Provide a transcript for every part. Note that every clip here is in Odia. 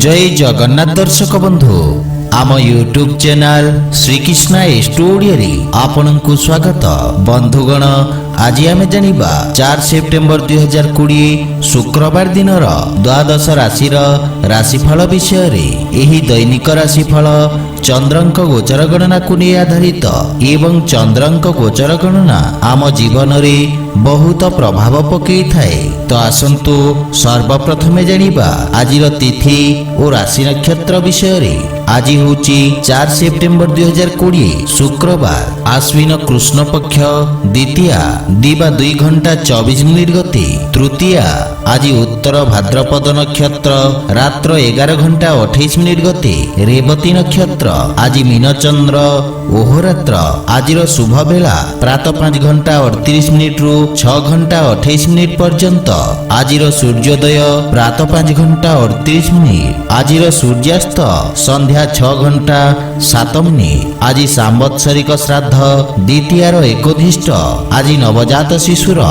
जय जगन्नाथ दर्शक बंधु आम यूट्यूब चैनल श्रीकृष्ण स्टूडियो रे आपनकु स्वागत। बंधुगण आज आम जानिबा 4 सेप्टेम्बर 2020 शुक्रवार दिन द्वादश राशि राशिफल विषय रे। एही दैनिक राशिफल चंद्रंक गोचर गणना को नहीं आधारित एवं चंद्रंक गोचर गणना आम जीवन रे बहुत प्रभाव पकई थाए। तो आसंतु सर्वप्रथमे जानिबा आजिर तिथि और राशि नक्षत्र विषय रे। आज होची 4 सेप्टेम्बर 2020 शुक्रवार आश्विन कृष्ण पक्ष द्वितीया दिवा 2 घंटा 24 मिनिट गति। तृतीया आज उत्तर भाद्रपद नक्षत्र रात्र 11 घंटा 28 मिनिट गति। रेवती नक्षत्र आज मीनचंद्र ओहरात्र। आज शुभ बेला प्रातः 5 घंटा 38 मिनिट रु 6 घंटा 28 मिनिट पर्यंत। आज सूर्योदय प्रातः 5 घंटा 38 मिनिट। आज सूर्यास्त संध्या 6 घंटा 7 मिनिट। आज सांवत्सरिक श्राद्ध द्वितीयार एकोधिष्ट। आज नवजात शिशुर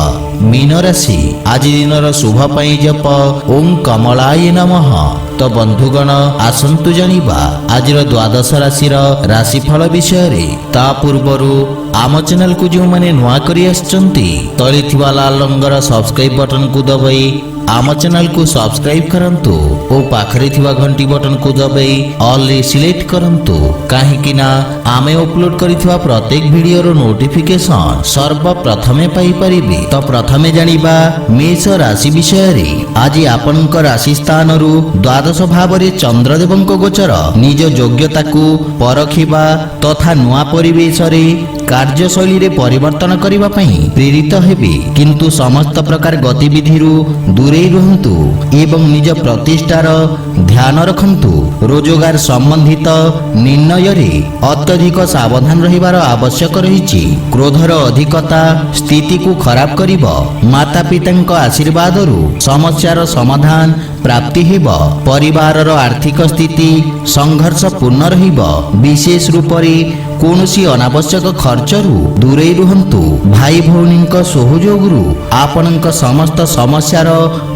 मीन राशि। आज दिन शुभ पाई जप ओं कमलाय नमः। तो बंधुगण आसंतु जानिबा आज द्वादश राशि राशिफल विषय रे। ता पूर्वरु आम चैनल को जो माने नुआ करी आछंती तळे थिबा लाल रंगर सब्सक्राइब बटन को दबाई आम चैनल को सब्सक्राइब करंतु और पाखरे थिबा घंटी बटन को दबाई ऑल रे सिलेक्ट करंतु काहेकि ना आमे अपलोड करिथिबा प्रत्येक वीडियो रो नोटिफिकेशन सर्वप्रथमे पाई परिबे। तो प्रथमे जानिबा मेष राशि विषय रे। आज आपनक राशि स्थान रु द्वादश भाव रे चंद्रदेवंक गोचर निज योग्यता को परखिबा तथा नुआ परिवेश रे कार्यशैली रे परिवर्तन करिबा पई प्रेरित हेबे। किंतु समस्त प्रकार गतिविधि रु दूरे रुहंतु एवं निज प्रतिष्ठार ध्यान रखंतु। रोजगार संबंधित निर्णय रे अत्यधिक सावधान रहिबार आवश्यक रहिछि। क्रोधर अधिकता स्थिति को खराब करिबो। माता पितांक आशीर्वाद रु समस्यार समाधान प्राप्ति हेब। परिवार रो आर्थिक स्थिति संघर्ष पूर्ण रहिबो। विशेष रूप रे कोनोसी अनावश्यक खर्च रु दूरे रुहंतु। भाई भौणींक सहयोग रु आपनक समस्त समस्यार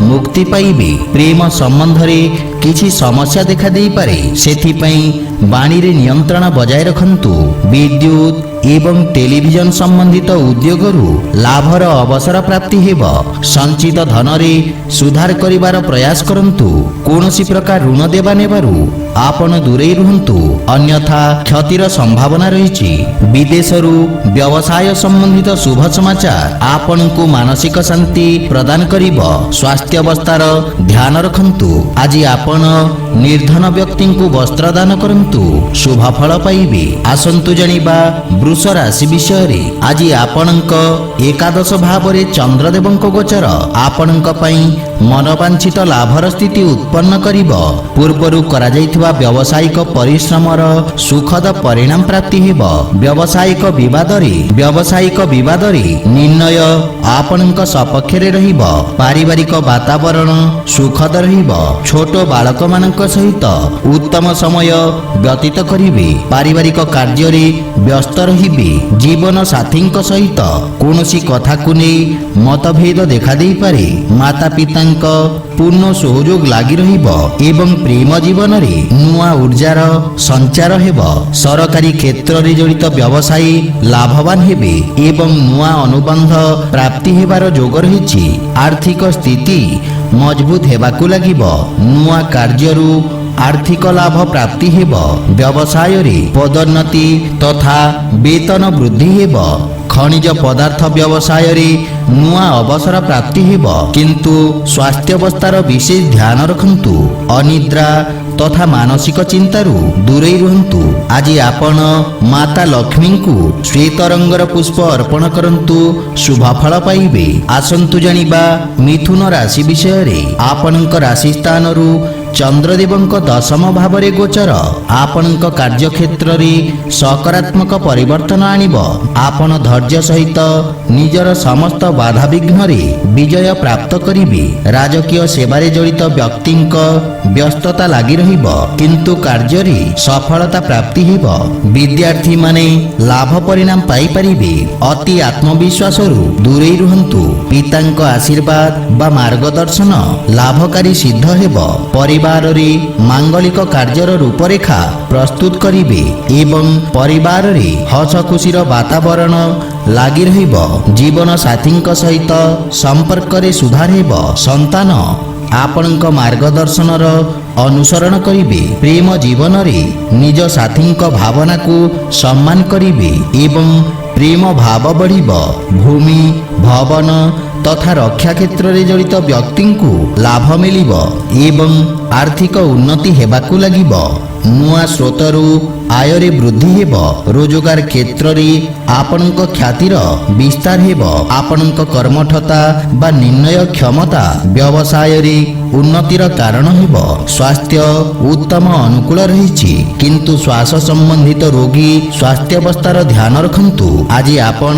मुक्ति पाइबे। प्रेम संबंध रे किछि समस्या देखा देई पारे सेथि पई बाणी रे नियंत्रण बजाय रखंतु। विद्युत एवं टेलीविजन संबंधित उद्योग रु लाभर अवसर प्राप्ति हेब। संचित धन रे सुधार करिवार प्रयास करंतु। कोनोसी प्रकार ऋण देबा नेबारु आपण दूरे रुहंतु अन्यथा क्षतिर संभावना रहिछि। विदेश रु व्यवसाय संबंधित शुभ समाचार आपण को मानसिक शांति प्रदान करिबो। स्वास्थ्य अवस्थार ध्यान रखंतु। आज आपण निर्धन व्यक्ति को वस्त्र दान करंतु शुभ फल पाइबे। आसंतु जानिबा वृष राशि विषय रे। आज आपणक एकादश भाव रे चंद्रदेवंक गोचर आपणक पई मनोवांछित लाभर स्थिति उत्पन्न करिबो। पूर्वरु करा जायथिबा व्यावसायिक परिश्रमर सुखद परिणाम प्राप्ति हेब। व्यावसायिक विवाद रे निर्णय आपणक सपक्ष रे रहिबो। पारिवारिक वातावरण सुखद रहिबो। छोट बालक मानक सहित उत्तम समय व्यतीत करिवे। पारिवारिक कार्य रे व्यस्त रहिबे। जीवन साथी सहित कोनोसी कथा को नै मतभेद देखा देई पारे। माता पिता पूर्ण सहयोग लागि रहिबो एवं प्रेम जीवन रे नुआ ऊर्जार संचार हेब। सरकारी क्षेत्र रे जड़ित व्यवसायी लाभवान हेबे एवं नुआ अनुबंध प्राप्ति हेबार जोग रहिछि। आर्थिक स्थिति मजबूत हेबाकु लागिबो। नुआ कार्यरु आर्थिक लाभ प्राप्ति हेब। व्यवसाय रे पदोन्नति तथा वेतन वृद्धि हेब। खनिज पदार्थ व्यवसाय रे नुआ अवसर प्राप्ति हेब। किंतु स्वास्थ्य अवस्थार विशेष ध्यान रखंतु। अनिद्रा तथा मानसिक चिंतारु दूरे रुहंतु। आज आपण माता लक्ष्मी को श्वेत रंगर पुष्प अर्पण करंतु शुभ फल पाइबे। आसंतु जानिबा मिथुन राशि विषय रे। आपणक राशि स्थान रु चंद्रदेवंक दशम भाव रे गोचर आपणक कार्य क्षेत्र रे सकारात्मक परिवर्तन आनिब। आपण धैर्य सहित निजर समस्त बाधा विघ्न रे विजय प्राप्त करिवे। राजकीय सेवा रे जड़ित व्यक्तिंक व्यस्तता लागि रहिब। किंतु कार्य रे सफलता प्राप्ति हेब। विद्यार्थी माने लाभ परिणाम पाई परिबे। अति आत्मविश्वास रु दूरे रुहंतु। पितांक आशीर्वाद बा मार्गदर्शन लाभकारी सिद्ध हेब। ପରିବାରରେ ମାଙ୍ଗଳିକ କାର୍ଯ୍ୟର ରୂପରେଖା ପ୍ରସ୍ତୁତ କରିବେ ଏବଂ ପରିବାରରେ ହସ ଖୁସିର ବାତାବରଣ ଲାଗି ରହିବ। ଜୀବନ ସାଥୀଙ୍କ ସହିତ ସମ୍ପର୍କରେ ସୁଧାର ହେବ। ସନ୍ତାନ ଆପଣଙ୍କ ମାର୍ଗଦର୍ଶନର ଅନୁସରଣ କରିବେ। ପ୍ରେମ ଜୀବନରେ ନିଜ ସାଥୀଙ୍କ ଭାବନାକୁ ସମ୍ମାନ କରିବେ ଏବଂ ପ୍ରେମ ଭାବ ବଢ଼ିବ। ଭୂମି ଭବନ ତଥା ରକ୍ଷା କ୍ଷେତ୍ରରେ ଜଡ଼ିତ ବ୍ୟକ୍ତିଙ୍କୁ ଲାଭ ମିଳିବ ଏବଂ ଆର୍ଥିକ ଉନ୍ନତି ହେବାକୁ ଲାଗିବ। ନୂଆ ସ୍ରୋତରୁ ଆୟରେ ବୃଦ୍ଧି ହେବ। ରୋଜଗାର କ୍ଷେତ୍ରରେ ଆପଣଙ୍କ ଖ୍ୟାତିର ବିସ୍ତାର ହେବ। ଆପଣଙ୍କ କର୍ମଠତା ବା ନିର୍ଣ୍ଣୟ କ୍ଷମତା ବ୍ୟବସାୟରେ ଉନ୍ନତିର କାରଣ ହେବ। ସ୍ୱାସ୍ଥ୍ୟ ଉତ୍ତମ ଅନୁକୂଳ ରହିଛି, କିନ୍ତୁ ଶ୍ୱାସ ସମ୍ବନ୍ଧିତ ରୋଗୀ ସ୍ୱାସ୍ଥ୍ୟାବସ୍ଥାର ଧ୍ୟାନ ରଖନ୍ତୁ। ଆଜି ଆପଣ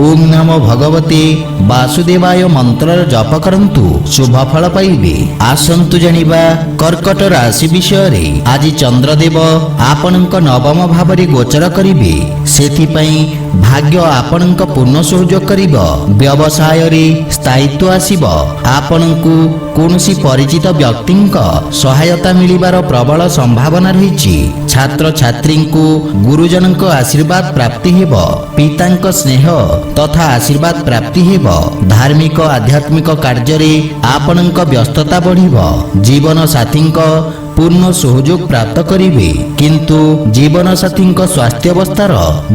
ଓಂ ନମ ଭଗବତେ ବାସୁଦେବାୟ ମନ୍ତ୍ରର ଜପ କରନ୍ତୁ, ଶୁଭ ଫଳ ପାଇବେ। ଆସନ୍ତୁ ଜାଣିବା କର୍କଟ ରାଶି ବିଷୟରେ। ଆଜି ଚନ୍ଦ୍ରଦେବ ଆପଣଙ୍କ ନବମ ଭାବରେ ଗୋଚର କରିବେ। ସେଥିପାଇଁ ଭାଗ୍ୟ ଆପଣଙ୍କ ପୂର୍ଣ୍ଣ ସହଯୋଗ କରିବ। ବ୍ୟବସାୟରେ ସ୍ଥାୟିତ୍ୱ ଆସିବ। ଆପଣଙ୍କୁ କୌଣସି ପରିଚିତ ବ୍ୟକ୍ତିଙ୍କ ସହାୟତା ମିଳିବାର ପ୍ରବଳ ସମ୍ଭାବନା ରହିଛି। ଛାତ୍ରଛାତ୍ରୀଙ୍କୁ ଗୁରୁଜନଙ୍କ ଆଶୀର୍ବାଦ ପ୍ରାପ୍ତି ହେବ। ପିତାଙ୍କ ସ୍ନେହ ତଥା ଆଶୀର୍ବାଦ ପ୍ରାପ୍ତି ହେବ। ଧାର୍ମିକ ଆଧ୍ୟାତ୍ମିକ କାର୍ଯ୍ୟରେ ଆପଣଙ୍କ ବ୍ୟସ୍ତତା ବଢ଼ିବ। ଜୀବନ ସାଥୀଙ୍କ ପୂର୍ଣ୍ଣ ସହଯୋଗ ପ୍ରାପ୍ତ କରିବେ, କିନ୍ତୁ ଜୀବନସାଥୀଙ୍କ ସ୍ୱାସ୍ଥ୍ୟାବସ୍ଥାର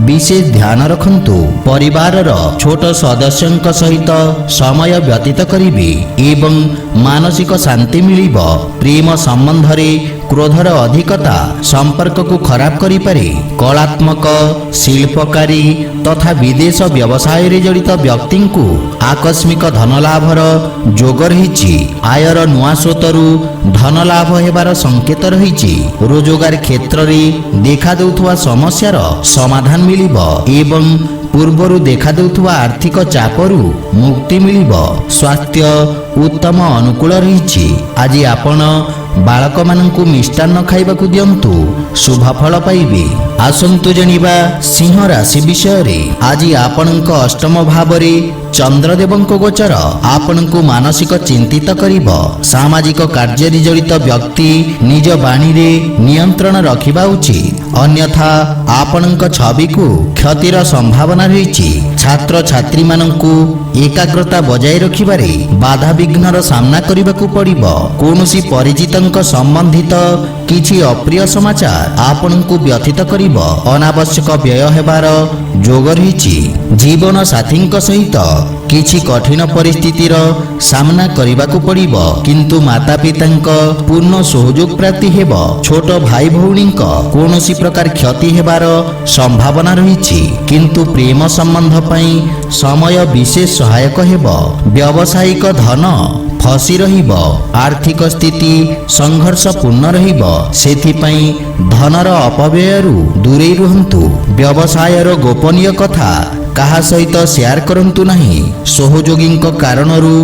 ବିଶେଷ ଧ୍ୟାନ ରଖନ୍ତୁ। ପରିବାରର ଛୋଟ ସଦସ୍ୟଙ୍କ ସହିତ ସମୟ ବ୍ୟତୀତ କରିବେ ଏବଂ ମାନସିକ ଶାନ୍ତି ମିଳିବ। ପ୍ରେମ ସମ୍ବନ୍ଧରେ କ୍ରୋଧର ଅଧିକତା ସମ୍ପର୍କକୁ ଖରାପ କରିପାରେ। କଳାତ୍ମକ ଶିଳ୍ପକାରୀ ତଥା ବିଦେଶ ବ୍ୟବସାୟରେ ଜଡ଼ିତ ବ୍ୟକ୍ତିଙ୍କୁ ଆକସ୍ମିକ ଧନଲାଭର ଯୋଗ ରହିଛି। ଆୟର ନୂଆ ସ୍ରୋତରୁ ଧନଲାଭ ହେବାର ସଂକେତ ରହିଛି। ରୋଜଗାର କ୍ଷେତ୍ରରେ ଦେଖାଦେଉଥିବା ସମସ୍ୟାର ସମାଧାନ ମିଳିବ ଏବଂ ପୂର୍ବରୁ ଦେଖାଦେଉଥିବା ଆର୍ଥିକ ଚାପରୁ ମୁକ୍ତି ମିଳିବ। ସ୍ୱାସ୍ଥ୍ୟ ଉତ୍ତମ ଅନୁକୂଳ ରହିଛି। ଆଜି ଆପଣ ବାଳକମାନଙ୍କୁ ମିଷ୍ଟାନ୍ନ ଖାଇବାକୁ ଦିଅନ୍ତୁ, ଶୁଭ ଫଳ ପାଇବେ। ଆସନ୍ତୁ ଜାଣିବା ସିଂହ ରାଶି ବିଷୟରେ। ଆଜି ଆପଣଙ୍କ ଅଷ୍ଟମ ଭାବରେ ଚନ୍ଦ୍ରଦେବଙ୍କ ଗୋଚର ଆପଣଙ୍କୁ ମାନସିକ ଚିନ୍ତିତ କରିବ। ସାମାଜିକ କାର୍ଯ୍ୟରେ ଜଡ଼ିତ ବ୍ୟକ୍ତି ନିଜ ବାଣୀରେ ନିୟନ୍ତ୍ରଣ ରଖିବା ଉଚିତ, ଅନ୍ୟଥା ଆପଣଙ୍କ ଛବିକୁ କ୍ଷତିର ସମ୍ଭାବନା ରହିଛି। ଛାତ୍ରଛାତ୍ରୀମାନଙ୍କୁ ଏକାଗ୍ରତା ବଜାୟ ରଖିବାରେ ବାଧାବିଘ୍ନର ସାମ୍ନା କରିବାକୁ ପଡ଼ିବ। କୌଣସି ପରିଚିତଙ୍କ ସମ୍ବନ୍ଧିତ କିଛି ଅପ୍ରିୟ ସମାଚାର ଆପଣଙ୍କୁ ବ୍ୟଥିତ କରିବ। ଅନାବଶ୍ୟକ ବ୍ୟୟ ହେବାର ଯୋଗ ରହିଛି। ଜୀବନ ସାଥୀଙ୍କ ସହିତ କିଛି କଠିନ ପରିସ୍ଥିତିର ସାମ୍ନା କରିବାକୁ ପଡ଼ିବ, କିନ୍ତୁ ମାତାପିତାଙ୍କ ପୂର୍ଣ୍ଣ ସହଯୋଗ ପ୍ରାପ୍ତି ହେବ। ଛୋଟ ଭାଇ ଭଉଣୀଙ୍କ କୌଣସି ପ୍ରକାର କ୍ଷତି ହେବାର ସମ୍ଭାବନା ରହିଛି, କିନ୍ତୁ ପ୍ରେମ ସମ୍ବନ୍ଧ ପାଇଁ ସମୟ ବିଶେଷ ସହାୟକ ହେବ। ବ୍ୟବସାୟିକ ଧନ ଫସି ରହିବ। ଆର୍ଥିକ ସ୍ଥିତି ସଂଘର୍ଷପୂର୍ଣ୍ଣ ରହିବ। ସେଥିପାଇଁ ଧନର ଅପବ୍ୟୟରୁ ଦୂରେଇ ରୁହନ୍ତୁ। ବ୍ୟବସାୟର ଗୋପନୀୟ କଥା କାହା ସହିତ ସେୟାର କରନ୍ତୁ ନାହିଁ। ସହଯୋଗୀଙ୍କ କାରଣରୁ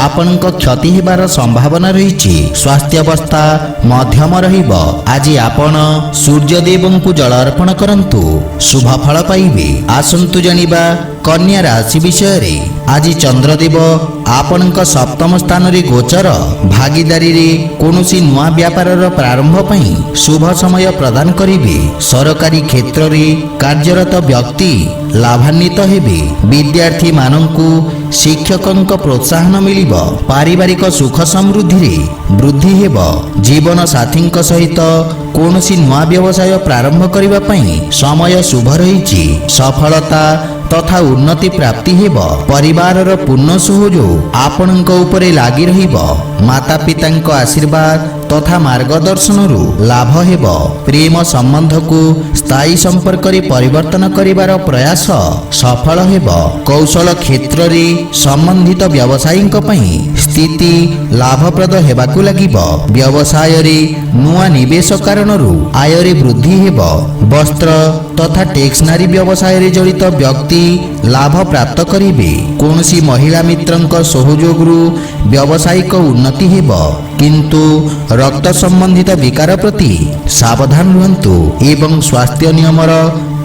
ଆପଣଙ୍କ କ୍ଷତି ହେବାର ସମ୍ଭାବନା ରହିଛି। ସ୍ୱାସ୍ଥ୍ୟାବସ୍ଥା ମଧ୍ୟମ ରହିବ। ଆଜି ଆପଣ ସୂର୍ଯ୍ୟଦେବଙ୍କୁ ଜଳ ଅର୍ପଣ କରନ୍ତୁ, ଶୁଭ ଫଳ ପାଇବେ। ଆସନ୍ତୁ ଜାଣିବା କନ୍ୟା ରାଶି ବିଷୟରେ। ଆଜି ଚନ୍ଦ୍ରଦେବ ଆପଣଙ୍କ ସପ୍ତମ ସ୍ଥାନରେ ଗୋଚର। ଭାଗିଦାରୀରେ କୌଣସି ନୂଆ ବ୍ୟାପାରର ପ୍ରାରମ୍ଭ ପାଇଁ ଶୁଭ ସମୟ ପ୍ରଦାନ କରିବେ। ସରକାରୀ କ୍ଷେତ୍ରରେ କାର୍ଯ୍ୟରତ ବ୍ୟକ୍ତି ଲାଭାନ୍ୱିତ ହେବେ। ବିଦ୍ୟାର୍ଥୀମାନଙ୍କୁ ଶିକ୍ଷକଙ୍କ ପ୍ରୋତ୍ସାହନ ମିଳିବ। ପାରିବାରିକ ସୁଖ ସମୃଦ୍ଧିରେ ବୃଦ୍ଧି ହେବ। ଜୀବନ ସାଥୀଙ୍କ ସହିତ କୌଣସି ନୂଆ ବ୍ୟବସାୟ ପ୍ରାରମ୍ଭ କରିବା ପାଇଁ ସମୟ ଶୁଭ ରହିଛି। ସଫଳତା ତଥା ଉନ୍ନତି ପ୍ରାପ୍ତି ହେବ। ପରିବାରର ପୂର୍ଣ୍ଣ ସହଯୋଗ ଆପଣଙ୍କ ଉପରେ ଲାଗି ରହିବ। ମାତାପିତାଙ୍କ ଆଶୀର୍ବାଦ ତଥା ମାର୍ଗଦର୍ଶନରୁ ଲାଭ ହେବ। ପ୍ରେମ ସମ୍ବନ୍ଧକୁ ସ୍ଥାୟୀ ସମ୍ପର୍କରେ ପରିବର୍ତ୍ତନ କରିବାର ପ୍ରୟାସ ସଫଳ ହେବ। କୌଶଳ କ୍ଷେତ୍ରରେ ସମ୍ବନ୍ଧିତ ବ୍ୟବସାୟୀଙ୍କ ପାଇଁ ସ୍ଥିତି ଲାଭପ୍ରଦ ହେବାକୁ ଲାଗିବ। ବ୍ୟବସାୟରେ ନୂଆ ନିବେଶ କାରଣରୁ ଆୟରେ ବୃଦ୍ଧି ହେବ। ବସ୍ତ୍ର ତଥା ଟେକ୍ସନାରୀ ବ୍ୟବସାୟରେ ଜଡ଼ିତ ବ୍ୟକ୍ତି ଲାଭ ପ୍ରାପ୍ତ କରିବେ। କୌଣସି ମହିଳା ମିତ୍ରଙ୍କ ସହଯୋଗରୁ ବ୍ୟବସାୟିକ ଉନ୍ନତି ହେବ, କିନ୍ତୁ ରକ୍ତ ସମ୍ବନ୍ଧିତ ବିକାର ପ୍ରତି ସାବଧାନ ରୁହନ୍ତୁ ଏବଂ ସ୍ୱାସ୍ଥ୍ୟ ନିୟମର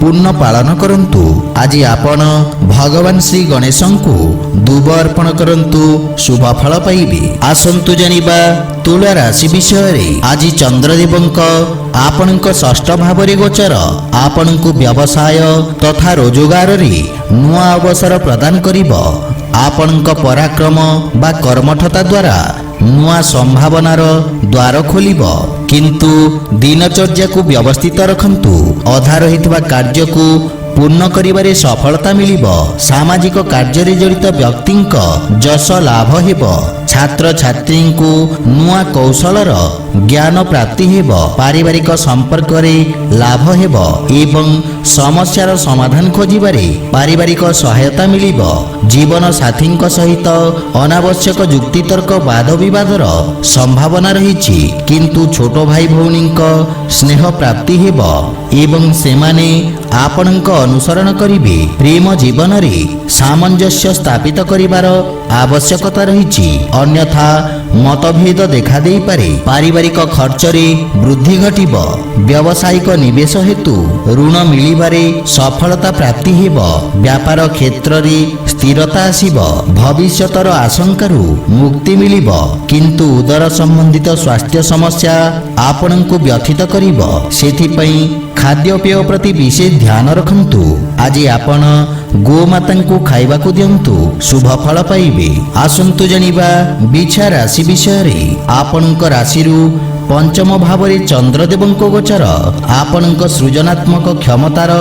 ପୂର୍ଣ୍ଣ ପାଳନ କରନ୍ତୁ। ଆଜି ଆପଣ ଭଗବାନ ଶ୍ରୀ ଗଣେଶଙ୍କୁ ଦୁବ ଅର୍ପଣ କରନ୍ତୁ, ଶୁଭ ଫଳ ପାଇବେ। ଆସନ୍ତୁ ଜାଣିବା ତୁଳା ରାଶି ବିଷୟରେ। ଆଜି ଚନ୍ଦ୍ରଦେବଙ୍କ ଆପଣଙ୍କ ଷଷ୍ଠ ଭାବରେ ଗୋଚର ଆପଣଙ୍କୁ ବ୍ୟବସାୟ ତଥା ରୋଜଗାରରେ ନୂଆ ଅବସର ପ୍ରଦାନ କରିବ। ଆପଣଙ୍କ ପରାକ୍ରମ ବା କର୍ମଠତା ଦ୍ୱାରା ନୂଆ ସମ୍ଭାବନାର ଦ୍ୱାର ଖୋଲିବ। କିନ୍ତୁ ଦିନଚର୍ଯ୍ୟାକୁ ବ୍ୟବସ୍ଥିତ ରଖନ୍ତୁ। ଅଧା ରହିଥିବା କାର୍ଯ୍ୟକୁ ପୂର୍ଣ୍ଣ କରିବାରେ ସଫଳତା ମିଳିବ। ସାମାଜିକ କାର୍ଯ୍ୟରେ ଜଡ଼ିତ ବ୍ୟକ୍ତିଙ୍କ ଯଶ ଲାଭ ହେବ। ଛାତ୍ରଛାତ୍ରୀଙ୍କୁ ନୂଆ କୌଶଳର ଜ୍ଞାନ ପ୍ରାପ୍ତି ହେବ। ପାରିବାରିକ ସମ୍ପର୍କରେ ଲାଭ ହେବ ଏବଂ ସମସ୍ୟାର ସମାଧାନ ଖୋଜିବାରେ ପାରିବାରିକ ସହାୟତା ମିଳିବ। ଜୀବନ ସାଥୀଙ୍କ ସହିତ ଅନାବଶ୍ୟକ ଯୁକ୍ତିତର୍କ ବାଦ ବିବାଦର ସମ୍ଭାବନା ରହିଛି, କିନ୍ତୁ ଛୋଟ ଭାଇ ଭଉଣୀଙ୍କ ସ୍ନେହ ପ୍ରାପ୍ତି ହେବ ଏବଂ ସେମାନେ ଆପଣଙ୍କ ଅନୁସରଣ କରିବେ। ପ୍ରେମ ଜୀବନରେ ସାମଞ୍ଜସ୍ୟ ସ୍ଥାପିତ କରିବାର ଆବଶ୍ୟକତା ରହିଛି, ଅନ୍ୟଥା ମତଭେଦ ଦେଖାଦେଇପାରେ। ପାରିବାରିକ ଖର୍ଚ୍ଚରେ ବୃଦ୍ଧି ଘଟିବ। ବ୍ୟବସାୟିକ ନିବେଶ ହେତୁ ଋଣ ମିଳିବାରେ ସଫଳତା ପ୍ରାପ୍ତି ହେବ। ବ୍ୟାପାର କ୍ଷେତ୍ରରେ ସ୍ଥିରତା ଆସିବ। ଭବିଷ୍ୟତର ଆଶଙ୍କାରୁ ମୁକ୍ତି ମିଳିବ, କିନ୍ତୁ ଉଦର ସମ୍ବନ୍ଧିତ ସ୍ୱାସ୍ଥ୍ୟ ସମସ୍ୟା ଆପଣଙ୍କୁ ବ୍ୟଥିତ କରିବ। ସେଥିପାଇଁ ଖାଦ୍ୟପେୟ ପ୍ରତି ବିଶେଷ ଧ୍ୟାନ ରଖନ୍ତୁ। ଆଜି ଆପଣ ଗୋମାତାଙ୍କୁ ଖାଇବାକୁ ଦିଅନ୍ତୁ, ଶୁଭ ଫଳ ପାଇବେ। ଆସନ୍ତୁ ଜାଣିବା ବିଛା ରାଶି ବିଷୟରେ। ଆପଣଙ୍କ ରାଶିରୁ ପଞ୍ଚମ ଭାବରେ ଚନ୍ଦ୍ରଦେବଙ୍କ ଗୋଚର ଆପଣଙ୍କ ସୃଜନାତ୍ମକ କ୍ଷମତାର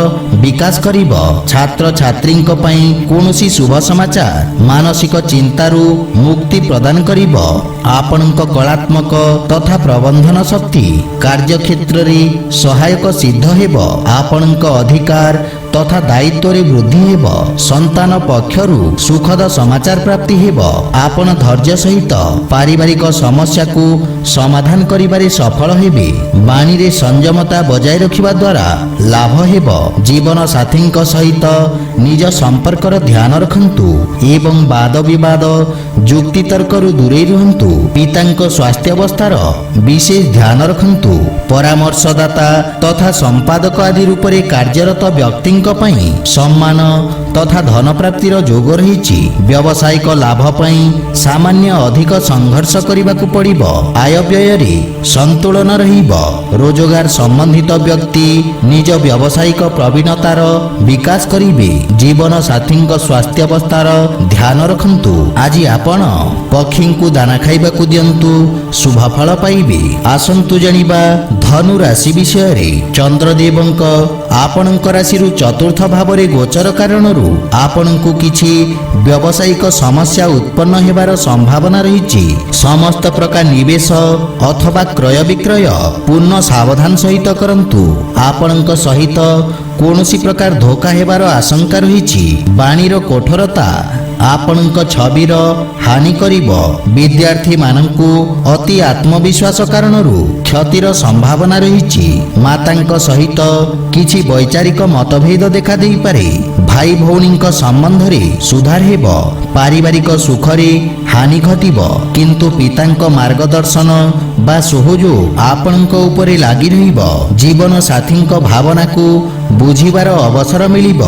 ବିକାଶ କରିବ। ଛାତ୍ରଛାତ୍ରୀଙ୍କ ପାଇଁ କୌଣସି ଶୁଭ ସମାଚାର ମାନସିକ ଚିନ୍ତାରୁ ମୁକ୍ତି ପ୍ରଦାନ କରିବ। ଆପଣଙ୍କ କଳାତ୍ମକ ତଥା ପ୍ରବନ୍ଧନ ଶକ୍ତି କାର୍ଯ୍ୟକ୍ଷେତ୍ରରେ ସହାୟକ ସିଦ୍ଧ ହେବ। ଆପଣଙ୍କ ଅଧିକାର ତଥା ଦାୟିତ୍ୱରେ ବୃଦ୍ଧି ହେବ। ସନ୍ତାନ ପକ୍ଷରୁ ସୁଖଦ ସମାଚାର ପ୍ରାପ୍ତି ହେବ। ଆପଣ ଧୈର୍ଯ୍ୟ ସହିତ ପାରିବାରିକ ସମସ୍ୟାକୁ ସମାଧାନ କରିବାରେ ସଫଳ ହେବେ। ବାଣୀରେ ସଂଯମତା ବଜାୟ ରଖିବା ଦ୍ୱାରା ଲାଭ ହେବ। ଜୀବନ ସାଥୀଙ୍କ ସହିତ ନିଜ ସମ୍ପର୍କର ଧ୍ୟାନ ରଖନ୍ତୁ ଏବଂ ବାଦ ବିବାଦ ଯୁକ୍ତିତର୍କରୁ ଦୂରେଇ ରୁହନ୍ତୁ। ପିତାଙ୍କ ସ୍ୱାସ୍ଥ୍ୟାବସ୍ଥାର ବିଶେଷ ଧ୍ୟାନ ରଖନ୍ତୁ। ପରାମର୍ଶଦାତା ତଥା ସମ୍ପାଦକ ଆଦି ରୂପରେ କାର୍ଯ୍ୟରତ ବ୍ୟକ୍ତିଙ୍କ ପାଇଁ ସମ୍ମାନ ତଥା ଧନ ପ୍ରାପ୍ତିର ଯୋଗ ରହିଛି। ବ୍ୟବସାୟିକ ଲାଭ ପାଇଁ ସାମାନ୍ୟ ଅଧିକ ସଂଘର୍ଷ କରିବାକୁ ପଡ଼ିବ। ଆୟ ବ୍ୟୟରେ ସନ୍ତୁଳନ ରହିବ। ରୋଜଗାର ସମ୍ବନ୍ଧିତ ବ୍ୟକ୍ତି ନିଜ ବ୍ୟବସାୟିକ ପ୍ରବୀଣତାର ବିକାଶ କରିବେ। ଜୀବନ ସାଥୀଙ୍କ ସ୍ୱାସ୍ଥ୍ୟାବସ୍ଥାର ଧ୍ୟାନ ରଖନ୍ତୁ। ଆଜି ଆପଣ ପକ୍ଷୀଙ୍କୁ ଦାନା ଖାଇବାକୁ ଦିଅନ୍ତୁ, ଶୁଭ ଫଳ ପାଇବେ। ଆସନ୍ତୁ ଜାଣିବା ଧନୁ ରାଶି ବିଷୟରେ। ଚନ୍ଦ୍ରଦେବଙ୍କ ଆପଣଙ୍କ ରାଶିରୁ ଚତୁର୍ଥ ଭାବରେ ଗୋଚର କାରଣରୁ ଆପଣଙ୍କୁ କିଛି ବ୍ୟବସାୟିକ ସମସ୍ୟା ଉତ୍ପନ୍ନ ହେବାର ସମ୍ଭାବନା ରହିଛି। ସମସ୍ତ ପ୍ରକାର ନିବେଶ ଅଥବା କ୍ରୟ ବିକ୍ରୟ ପୂର୍ଣ୍ଣ ସାବଧାନ ସହିତ କରନ୍ତୁ। ଆପଣଙ୍କ ସହିତ କୌଣସି ପ୍ରକାର ଧୋକା ହେବାର ଆଶଙ୍କା ରହିଛି। ବାଣୀର କଠୋରତା ଆପଣଙ୍କ ଛବିର ହାନି କରିବ। ବିଦ୍ୟାର୍ଥୀମାନଙ୍କୁ ଅତି ଆତ୍ମବିଶ୍ୱାସ କାରଣରୁ କ୍ଷତିର ସମ୍ଭାବନା ରହିଛି। ମାତାଙ୍କ ସହିତ କିଛି ବୈଚାରିକ ମତଭେଦ ଦେଖାଦେଇପାରେ। ଭାଇ ଭଉଣୀଙ୍କ ସମ୍ବନ୍ଧରେ ସୁଧାର ହେବ। ପାରିବାରିକ ସୁଖରେ ହାନି ଘଟିବ, କିନ୍ତୁ ପିତାଙ୍କ ମାର୍ଗଦର୍ଶନ ବା ସହଯୋଗ ଆପଣଙ୍କ ଉପରେ ଲାଗି ରହିବ। ଜୀବନ ସାଥୀଙ୍କ ଭାବନାକୁ ବୁଝିବାର ଅବସର ମିଳିବ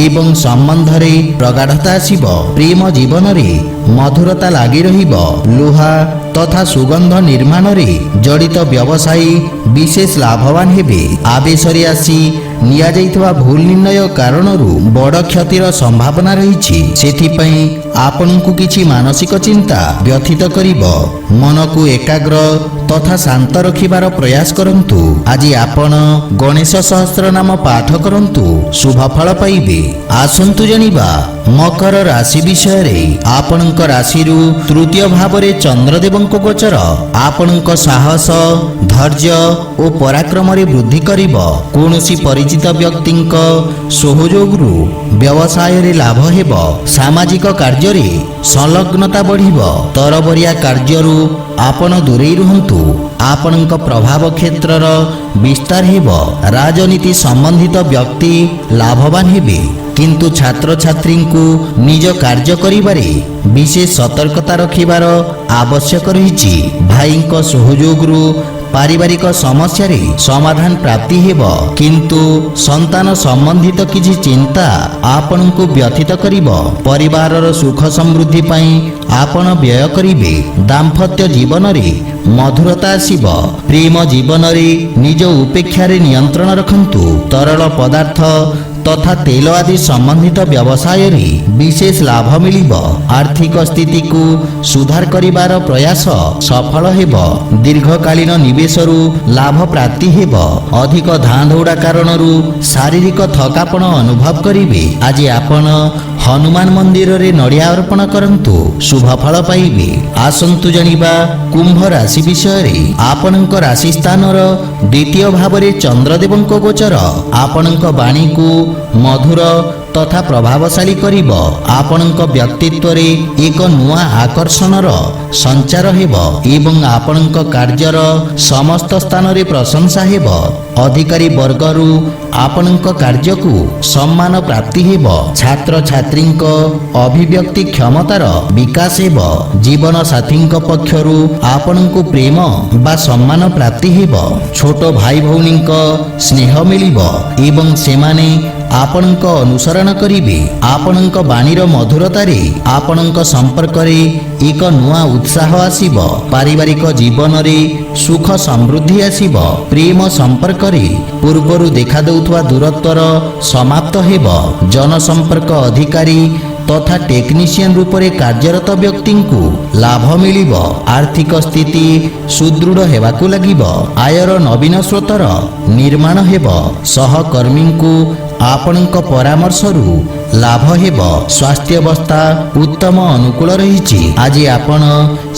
ଏବଂ ସମ୍ବନ୍ଧରେ ପ୍ରଗାଢ଼ତା ଆସିବ। ପ୍ରେମ ଜୀବନରେ ମଧୁରତା ଲାଗି ରହିବ। ଲୁହା ତଥା ସୁଗନ୍ଧ ନିର୍ମାଣରେ ଜଡ଼ିତ ବ୍ୟବସାୟୀ ବିଶେଷ ଲାଭବାନ ହେବେ। ଆବେଶରେ ଆସି ନିଆଯାଇଥିବା ଭୁଲ ନିର୍ଣ୍ଣୟ କାରଣରୁ ବଡ଼ କ୍ଷତିର ସମ୍ଭାବନା ରହିଛି। ସେଥିପାଇଁ ଆପଣଙ୍କୁ କିଛି ମାନସିକ ଚିନ୍ତା ବ୍ୟଥିତ କରିବ। ମନକୁ ଏକାଗ୍ର ତଥା ଶାନ୍ତ ରଖିବାର ପ୍ରୟାସ କରନ୍ତୁ। ଆଜି ଆପଣ ଗଣେଶ ସହସ୍ର ନାମ ପାଠ କରନ୍ତୁ, ଶୁଭ ଫଳ ପାଇବେ। ଆସନ୍ତୁ ଜାଣିବା ମକର ରାଶି ବିଷୟରେ। ଆପଣଙ୍କ ରାଶିରୁ ତୃତୀୟ ଭାବରେ ଚନ୍ଦ୍ରଦେବଙ୍କ ଗୋଚର ଆପଣଙ୍କ ସାହସ, ଧୈର୍ଯ୍ୟ ଓ ପରାକ୍ରମରେ ବୃଦ୍ଧି କରିବ। କୌଣସି ପରିଚିତ ବ୍ୟକ୍ତିଙ୍କ ସହଯୋଗରୁ ବ୍ୟବସାୟରେ ଲାଭ ହେବ। ସାମାଜିକ କାର୍ଯ୍ୟରେ ସଂଲଗ୍ନତା ବଢ଼ିବ। ତରବରିଆ କାର୍ଯ୍ୟରୁ ଆପଣ ଦୂରେଇ ରୁହନ୍ତୁ। ଆପଣଙ୍କ ପ୍ରଭାବ କ୍ଷେତ୍ରର ବିସ୍ତାର ହେବ। ରାଜନୀତି ସମ୍ବନ୍ଧିତ ବ୍ୟକ୍ତି ଲାଭବାନ ହେବେ, କିନ୍ତୁ ଛାତ୍ରଛାତ୍ରୀଙ୍କୁ ନିଜ କାର୍ଯ୍ୟ କରିବାରେ ବିଶେଷ ସତର୍କତା ରଖିବାର ଆବଶ୍ୟକ ରହିଛି। ଭାଇଙ୍କ ସହଯୋଗରୁ ପାରିବାରିକ ସମସ୍ୟାରେ ସମାଧାନ ପ୍ରାପ୍ତି ହେବ। କିନ୍ତୁ ସନ୍ତାନ ସମ୍ବନ୍ଧିତ କିଛି ଚିନ୍ତା ଆପଣଙ୍କୁ ବ୍ୟଥିତ କରିବ। ପରିବାରର ସୁଖ ସମୃଦ୍ଧି ପାଇଁ ଆପଣ ବ୍ୟୟ କରିବେ। ଦାମ୍ପତ୍ୟ ଜୀବନରେ ମଧୁରତା ଆସିବ। ପ୍ରେମ ଜୀବନରେ ନିଜ ଉପେକ୍ଷାରେ ନିୟନ୍ତ୍ରଣ ରଖନ୍ତୁ। ତରଳ ପଦାର୍ଥ ତଥା ତେଲ ଆଦି ସମ୍ବନ୍ଧିତ ବ୍ୟବସାୟରେ ବିଶେଷ ଲାଭ ମିଳିବ। ଆର୍ଥିକ ସ୍ଥିତିକୁ ସୁଧାର କରିବାର ପ୍ରୟାସ ସଫଳ ହେବ। ଦୀର୍ଘକାଳୀନ ନିବେଶରୁ ଲାଭ ପ୍ରାପ୍ତି ହେବ। ଅଧିକ ଧାଁ ଦୌଡ଼ା କାରଣରୁ ଶାରୀରିକ ଥକାପଣ ଅନୁଭବ କରିବେ। ଆଜି ଆପଣ ହନୁମାନ ମନ୍ଦିରରେ ନଡ଼ିଆ ଅର୍ପଣ କରନ୍ତୁ, ଶୁଭ ଫଳ ପାଇବେ। ଆସନ୍ତୁ ଜାଣିବା କୁମ୍ଭ ରାଶି ବିଷୟରେ। ଆପଣଙ୍କ ରାଶି ସ୍ଥାନର ଦ୍ୱିତୀୟ ଭାବରେ ଚନ୍ଦ୍ରଦେବଙ୍କ ଗୋଚର ଆପଣଙ୍କ ବାଣୀକୁ ମଧୁର ତଥା ପ୍ରଭାବଶାଳୀ କରିବ। ଆପଣଙ୍କ ବ୍ୟକ୍ତିତ୍ୱରେ ଏକ ନୂଆ ଆକର୍ଷଣର ସଞ୍ଚାର ହେବ ଏବଂ ଆପଣଙ୍କ କାର୍ଯ୍ୟର ସମସ୍ତ ସ୍ଥାନରେ ପ୍ରଶଂସା ହେବ। ଅଧିକାରୀ ବର୍ଗରୁ ଆପଣଙ୍କ କାର୍ଯ୍ୟକୁ ସମ୍ମାନ ପ୍ରାପ୍ତି ହେବ। ଛାତ୍ରଛାତ୍ରୀଙ୍କ ଅଭିବ୍ୟକ୍ତି କ୍ଷମତାର ବିକାଶ ହେବ। ଜୀବନ ସାଥୀଙ୍କ ପକ୍ଷରୁ ଆପଣଙ୍କୁ ପ୍ରେମ ବା ସମ୍ମାନ ପ୍ରାପ୍ତି ହେବ। ଛୋଟ ଭାଇ ଭଉଣୀଙ୍କ ସ୍ନେହ ମିଳିବ ଏବଂ ସେମାନେ ଆପଣଙ୍କ ଅନୁସରଣ କରିବେ। ଆପଣଙ୍କ ବାଣୀର ମଧୁରତାରେ ଆପଣଙ୍କ ସମ୍ପର୍କରେ ଏକ ନୂଆ ଉତ୍ସାହ ଆସିବ। ପାରିବାରିକ ଜୀବନରେ ସୁଖ ସମୃଦ୍ଧି ଆସିବ। ପ୍ରେମ ସମ୍ପର୍କରେ ପୂର୍ବରୁ ଦେଖାଦେଉଥିବା ଦୂରତ୍ୱର ସମାପ୍ତ ହେବ। ଜନସମ୍ପର୍କ ଅଧିକାରୀ ତଥା ଟେକ୍ନିସିଆନ ରୂପରେ କାର୍ଯ୍ୟରତ ବ୍ୟକ୍ତିଙ୍କୁ ଲାଭ ମିଳିବ। ଆର୍ଥିକ ସ୍ଥିତି ସୁଦୃଢ଼ ହେବାକୁ ଲାଗିବ। ଆୟର ନବୀନ ସ୍ରୋତର ନିର୍ମାଣ ହେବ। ସହକର୍ମୀଙ୍କୁ ଆପଣଙ୍କ ପରାମର୍ଶରୁ ଲାଭ ହେବ। ସ୍ୱାସ୍ଥ୍ୟାବସ୍ଥା ଉତ୍ତମ ଅନୁକୂଳ ରହିଛି। ଆଜି ଆପଣ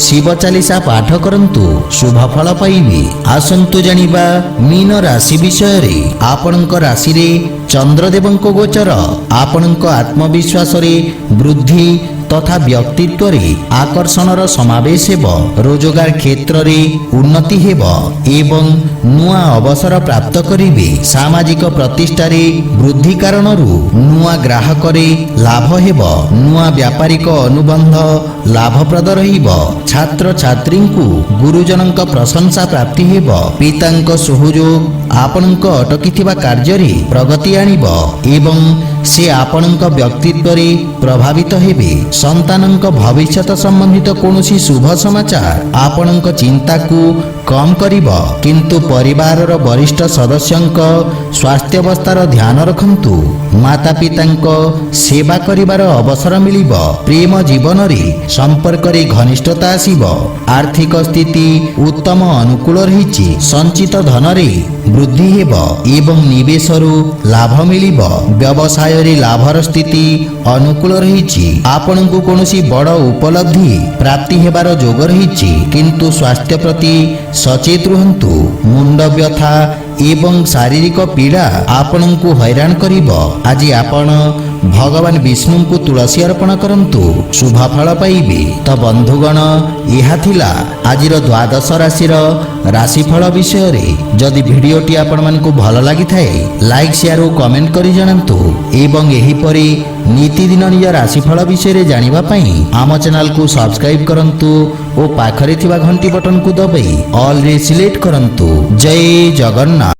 ଶିବ ଚାଲିସା ପାଠ କରନ୍ତୁ, ଶୁଭ ଫଳ ପାଇବେ। ଆସନ୍ତୁ ଜାଣିବା ମୀନ ରାଶି ବିଷୟରେ। ଆପଣଙ୍କ ରାଶିରେ ଚନ୍ଦ୍ରଦେବଙ୍କ ଗୋଚର ଆପଣଙ୍କ ଆତ୍ମବିଶ୍ୱାସରେ ବୃଦ୍ଧି ତଥା ବ୍ୟକ୍ତିତ୍ୱରେ ଆକର୍ଷଣର ସମାବେଶ ହେବ। ରୋଜଗାର କ୍ଷେତ୍ରରେ ଉନ୍ନତି ହେବ ଏବଂ ନୂଆ ଅବସର ପ୍ରାପ୍ତ କରିବେ। ସାମାଜିକ ପ୍ରତିଷ୍ଠାରେ ବୃଦ୍ଧି କାରଣରୁ ନୂଆ ଗ୍ରାହକରେ ଲାଭ ହେବ। ନୂଆ ବ୍ୟାପାରିକ ଅନୁବନ୍ଧ ଲାଭପ୍ରଦ ରହିବ। ଛାତ୍ରଛାତ୍ରୀଙ୍କୁ ଗୁରୁଜନଙ୍କ ପ୍ରଶଂସା ପ୍ରାପ୍ତି ହେବ। ପିତାଙ୍କ ସହଯୋଗ ଆପଣଙ୍କ ଅଟକିଥିବା କାର୍ଯ୍ୟରେ ପ୍ରଗତି ଆଣିବ ଏବଂ ସେ ଆପଣଙ୍କ ବ୍ୟକ୍ତିତ୍ୱରେ ପ୍ରଭାବିତ ହେବେ। ସନ୍ତାନଙ୍କ ଭବିଷ୍ୟତ ସମ୍ବନ୍ଧିତ କୌଣସି ଶୁଭ ସମାଚାର ଆପଣଙ୍କ ଚିନ୍ତାକୁ କମ୍ କରିବ। କିନ୍ତୁ ପରିବାରର ବରିଷ୍ଠ ସଦସ୍ୟଙ୍କ ସ୍ୱାସ୍ଥ୍ୟାବସ୍ଥାର ଧ୍ୟାନ ରଖନ୍ତୁ। ମାତା ପିତାଙ୍କ ସେବା କରିବାର ଅବସର ମିଳିବ। ପ୍ରେମ ଜୀବନରେ ସମ୍ପର୍କରେ ଘନିଷ୍ଠତା ଆସିବ। ଆର୍ଥିକ ସ୍ଥିତି ଉତ୍ତମ ଅନୁକୂଳ ରହିଛି। ସଞ୍ଚିତ ଧନରେ ବୃଦ୍ଧି ହେବ ଏବଂ ନିବେଶରୁ ଲାଭ ମିଳିବ। ବ୍ୟବସାୟରେ ଲାଭର ସ୍ଥିତି ଅନୁକୂଳ ରହିଛି। ଆପଣଙ୍କୁ କୌଣସି ବଡ଼ ଉପଲବ୍ଧି ପ୍ରାପ୍ତି ହେବାର ଯୋଗ ରହିଛି। କିନ୍ତୁ ସ୍ୱାସ୍ଥ୍ୟ ପ୍ରତି ସଚେତ ରୁହନ୍ତୁ। ମୁଣ୍ଡ ବ୍ୟଥା ଏବଂ ଶାରୀରିକ ପୀଡ଼ା ଆପଣଙ୍କୁ ହଇରାଣ କରିବ। ଆଜି ଆପଣ ଭଗବାନ ବିଷ୍ଣୁଙ୍କୁ ତୁଳସୀ ଅର୍ପଣ କରନ୍ତୁ, ଶୁଭ ଫଳ ପାଇବେ। ତ ବନ୍ଧୁଗଣ, ଏହା ଥିଲା ଆଜିର ଦ୍ୱାଦଶ ରାଶିର ରାଶିଫଳ ବିଷୟରେ। ଯଦି ଭିଡ଼ିଓଟି ଆପଣମାନଙ୍କୁ ଭଲ ଲାଗିଥାଏ ଲାଇକ୍ ସେୟାର ଓ କମେଣ୍ଟ କରି ଜଣାନ୍ତୁ ଏବଂ ଏହିପରି ନୀତିଦିନ ନିଜ ରାଶିଫଳ ବିଷୟରେ ଜାଣିବା ପାଇଁ ଆମ ଚ୍ୟାନେଲକୁ ସବସ୍କ୍ରାଇବ୍ କରନ୍ତୁ ଓ ପାଖରେ ଥିବା ଘଣ୍ଟି ବଟନକୁ ଦବାଇ ଅଲ୍ରେ ସିଲେକ୍ଟ କରନ୍ତୁ। ଜୟ ଜଗନ୍ନାଥ।